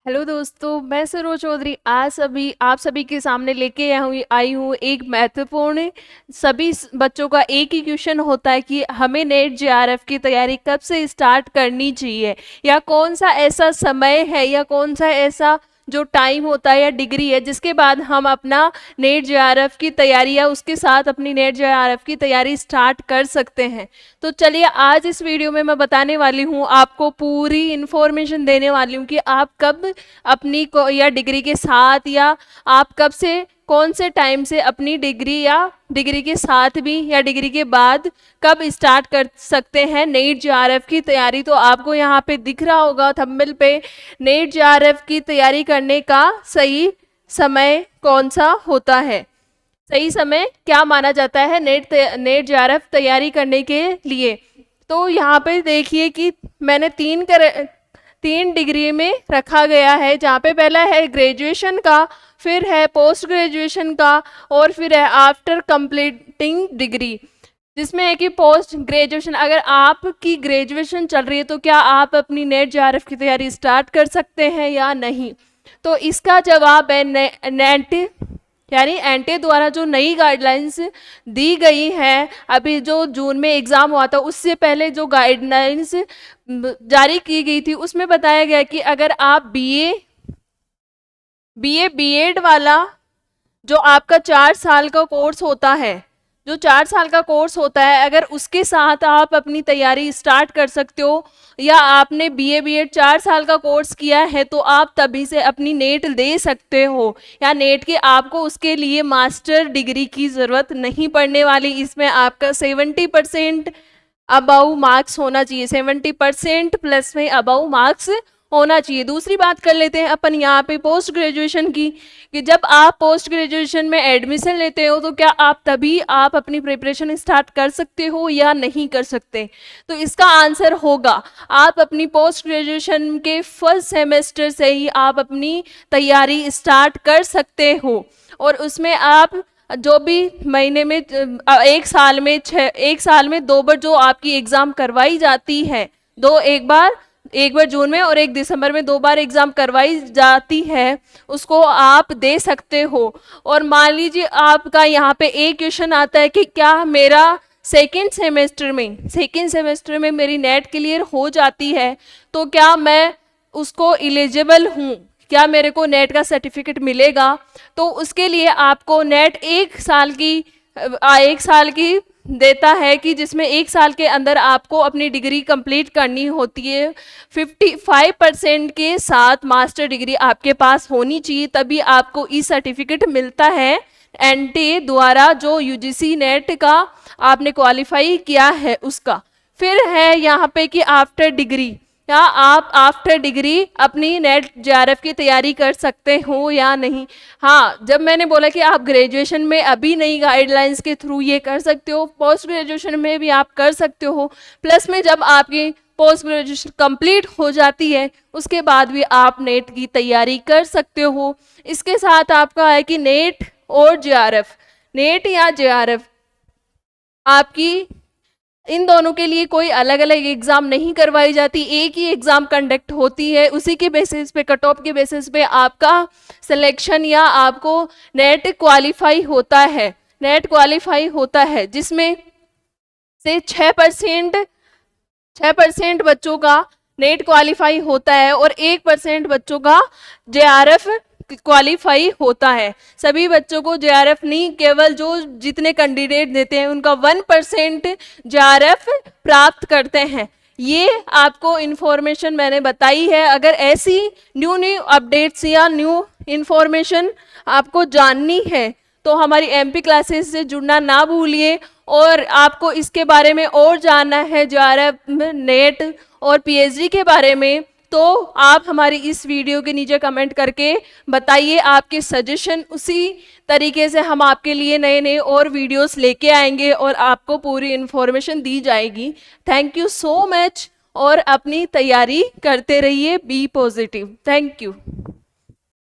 Hello दोस्तों, मैं सरोज चौधरी आज आप सभी के सामने लेके आई हूँ एक महत्वपूर्ण बच्चों का एक ही क्वेश्चन होता है कि हमें नेट जेआरएफ की तैयारी कब से स्टार्ट करनी चाहिए, या कौन सा ऐसा समय है या कौन सा ऐसा जो टाइम होता है या डिग्री है जिसके बाद हम अपना नेट जेआरएफ की तैयारी या उसके साथ अपनी नेट जेआरएफ की तैयारी स्टार्ट कर सकते हैं। तो चलिए आज इस वीडियो में मैं बताने वाली हूँ, आपको पूरी इन्फॉर्मेशन देने वाली हूँ कि आप कब अपनी या डिग्री के साथ या आप कब से कौन से टाइम से अपनी डिग्री या डिग्री के साथ भी या डिग्री के बाद कब स्टार्ट कर सकते हैं नेट जेआरएफ की तैयारी। तो आपको यहाँ पे दिख रहा होगा थंबनेल पे, नेट जेआरएफ की तैयारी करने का सही समय कौन सा होता है, सही समय क्या माना जाता है नेट जेआरएफ तैयारी करने के लिए। तो यहाँ पे देखिए कि मैंने तीन डिग्री में रखा गया है, जहाँ पे पहला है ग्रेजुएशन का, फिर है पोस्ट ग्रेजुएशन का और फिर है आफ्टर कंप्लीटिंग डिग्री, जिसमें है कि पोस्ट ग्रेजुएशन। अगर आपकी ग्रेजुएशन चल रही है तो क्या आप अपनी नेट जेआरएफ की तैयारी स्टार्ट कर सकते हैं या नहीं। तो इसका जवाब है नेट यानी एनटीए द्वारा जो नई गाइडलाइंस दी गई हैं, अभी जो जून में एग्ज़ाम हुआ था उससे पहले जो गाइडलाइंस जारी की गई थी उसमें बताया गया कि अगर आप बीएड वाला जो आपका 4 साल का कोर्स होता है, जो 4 साल का कोर्स होता है, अगर उसके साथ आप अपनी तैयारी स्टार्ट कर सकते हो या आपने बीएड 4 साल का कोर्स किया है तो आप तभी से अपनी नेट दे सकते हो, या नेट के आपको उसके लिए मास्टर डिग्री की ज़रूरत नहीं पड़ने वाली। इसमें आपका 70% अबाउ मार्क्स होना चाहिए, 70% प्लस में अबाउ मार्क्स होना चाहिए। दूसरी बात कर लेते हैं अपन यहाँ पे पोस्ट ग्रेजुएशन की, कि जब आप पोस्ट ग्रेजुएशन में एडमिशन लेते हो तो क्या आप अपनी प्रिपरेशन स्टार्ट कर सकते हो या नहीं कर सकते। तो इसका आंसर होगा आप अपनी पोस्ट ग्रेजुएशन के फर्स्ट सेमेस्टर से ही आप अपनी तैयारी स्टार्ट कर सकते हो, और उसमें आप जो भी महीने में एक साल में 2 बार जो आपकी एग्ज़ाम करवाई जाती है, एक बार जून में और 1 दिसंबर में 2 बार एग्ज़ाम करवाई जाती है, उसको आप दे सकते हो। और मान लीजिए आपका यहाँ पे एक क्वेश्चन आता है कि क्या मेरा सेकेंड सेमेस्टर में मेरी नेट क्लियर हो जाती है तो क्या मैं उसको एलिजिबल हूँ, क्या मेरे को नेट का सर्टिफिकेट मिलेगा। तो उसके लिए आपको नेट 1 साल की देता है, कि जिसमें 1 साल के अंदर आपको अपनी डिग्री कंप्लीट करनी होती है। 55% के साथ मास्टर डिग्री आपके पास होनी चाहिए, तभी आपको ई सर्टिफिकेट मिलता है एनटीए द्वारा, जो यूजीसी नेट का आपने क्वालिफाई किया है उसका। फिर है यहाँ पे कि आफ्टर डिग्री, क्या आप आफ्टर डिग्री अपनी नेट जेआरएफ की तैयारी कर सकते हो या नहीं। हाँ, जब मैंने बोला कि आप ग्रेजुएशन में अभी नई गाइडलाइंस के थ्रू ये कर सकते हो, पोस्ट ग्रेजुएशन में भी आप कर सकते हो, प्लस में जब आपकी पोस्ट ग्रेजुएशन कंप्लीट हो जाती है उसके बाद भी आप नेट की तैयारी कर सकते हो। इसके साथ आपका है कि नेट या जेआरएफ आपकी इन दोनों के लिए कोई अलग अलग एग्ज़ाम नहीं करवाई जाती, एक ही एग्ज़ाम कंडक्ट होती है। उसी के बेसिस पे, कट ऑफ के बेसिस पे आपका सिलेक्शन या आपको नेट क्वालिफाई होता है, जिसमें से 6% बच्चों का नेट क्वालिफाई होता है और 1% बच्चों का जेआरएफ क्वालिफाई होता है। सभी बच्चों को जेआरएफ नहीं, केवल जो जितने कैंडिडेट देते हैं उनका 1% जेआरएफ प्राप्त करते हैं। ये आपको इन्फॉर्मेशन मैंने बताई है। अगर ऐसी न्यू अपडेट्स या न्यू इन्फॉर्मेशन आपको जाननी है तो हमारी एमपी क्लासेस से जुड़ना ना भूलिए, और आपको इसके बारे में और जानना है जेआरएफ, नेट और पीएचडी के बारे में, तो आप हमारी इस वीडियो के नीचे कमेंट करके बताइए आपके सजेशन। उसी तरीके से हम आपके लिए नए और वीडियोस लेके आएंगे और आपको पूरी इन्फॉर्मेशन दी जाएगी। थैंक यू सो मच, और अपनी तैयारी करते रहिए। Be positive. Thank you.